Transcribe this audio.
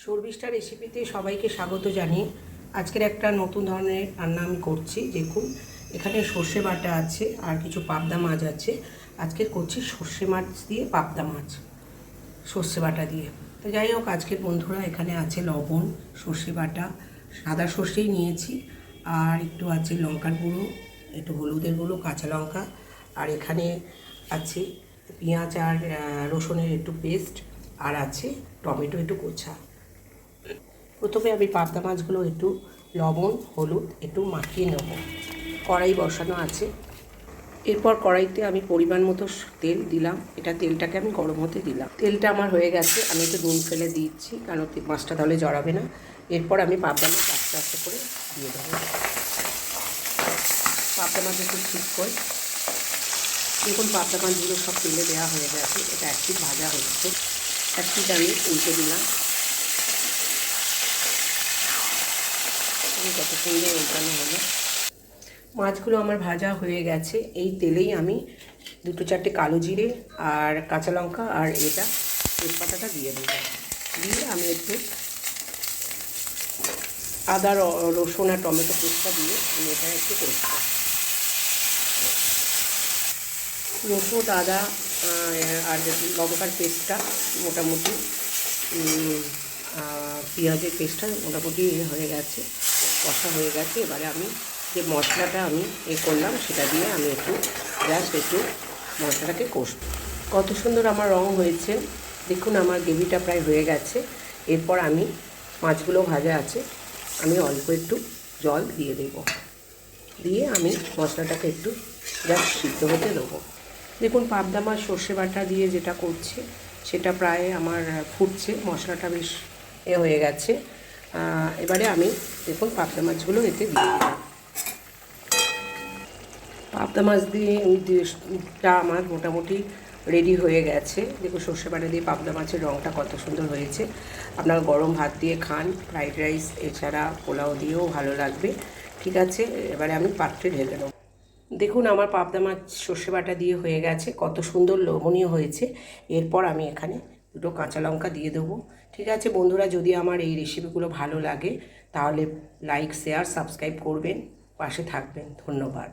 চর্বিষ্ঠা রেসিপিতে সবাইকে স্বাগত জানিয়ে আজকের একটা নতুন ধরনের রান্না আমি করছি। দেখুন, এখানে সর্ষে বাটা আছে আর কিছু পাবদা মাছ আছে। আজকে করছি সর্ষে মাছ দিয়ে পাবদা মাছ সর্ষে বাটা দিয়ে। তো যাই হোক, আজকের বন্ধুরা এখানে আছে লবণ, সর্ষে বাটা, সাদা সর্ষেই নিয়েছি, আর একটু আছে লঙ্কার গুঁড়ো, একটু হলুদের গুঁড়ো, কাঁচা লঙ্কা, আর এখানে আছে পেঁয়াজ আর রসুনের একটু পেস্ট, আর আছে টমেটো একটু কোচা। প্রথমে আমি পাবদা মাছগুলো একটু লবণ হলুদ একটু মাখিয়ে নেব। কড়াই বসানো আছে। এরপর কড়াইতে আমি পরিমাণ মতো তেল দিলাম। তেলটাকে আমি গরম হতে দিলাম। তেলটা আমার হয়ে গেছে। আমি একটু নুন ফেলে দিচ্ছি, কারণ মাছটা তাহলে জড়াবে না। এরপর আমি পাবদা মাছ আস্তে আস্তে করে দিয়ে দেবো। পাবদা মাছ একটু ঠিক করে দেখুন, পাবদা মাছগুলো সব তেলে দেওয়া হয়ে গেছে। এটা এক পিঠ ভাজা হচ্ছে। এক পিঠ আমি উল্টে দিলাম। কত সুন্দর উল্টানো হলো। মাছগুলো আমার ভাজা হয়ে গেছে। এই তেলেই আমি দুটো চারটে কালো জিরে আর কাঁচা লঙ্কা আর তেজপাতাটা দিয়ে দেবো। দিয়ে আমি একটু আদা রসুন আর টমেটো পেস্টটা দিয়ে আমি এটা একটু কষবো। রসুন আদা আর লঙ্কার পেস্টটা মোটামুটি, পেঁয়াজের পেস্টটা মোটামুটি হয়ে গেছে, কষা হয়ে গেছে। এবারে আমি যে মশলাটা আমি করলাম সেটা দিয়ে আমি একটু মশলাটাকে কষব। কত সুন্দর আমার রং হয়েছে দেখুন। আমার গ্রেভিটা প্রায় হয়ে গেছে। এরপর আমি মাছগুলো ভাজা আছে, আমি অল্প একটু জল দিয়ে দেব। দিয়ে আমি মশলাটাকে একটু সিদ্ধ হতে দেবো। দেখুন, পাবদা মাছ সর্ষে বাটা দিয়ে যেটা করছে সেটা প্রায় আমার ফুটছে। মশলাটা বেশ হয়ে গেছে। এবারে আমি দেখুন পাবদা মাছগুলো এতে দিয়ে দিলাম। পাবদা মাছ দিয়ে আমার মোটামুটি রেডি হয়ে গেছে। দেখুন, সর্ষে বাটা দিয়ে পাবদা মাছের রঙটা কত সুন্দর হয়েছে। আপনারা গরম ভাত দিয়ে খান, ফ্রাইড রাইস, এছাড়া পোলাও দিয়েও ভালো লাগবে। ঠিক আছে, এবারে আমি পাত্রে ঢেলে নেব। দেখুন, আমার পাবদা মাছ সর্ষে বাটা দিয়ে হয়ে গেছে, কত সুন্দর লোভনীয় হয়েছে। এরপর আমি এখানে দুটো কাঁচা লঙ্কা দিয়ে দেবো। ঠিক আছে বন্ধুরা, যদি আমার এই রেসিপিগুলো ভালো লাগে তাহলে লাইক শেয়ার সাবস্ক্রাইব করবেন, পাশে থাকবেন। ধন্যবাদ।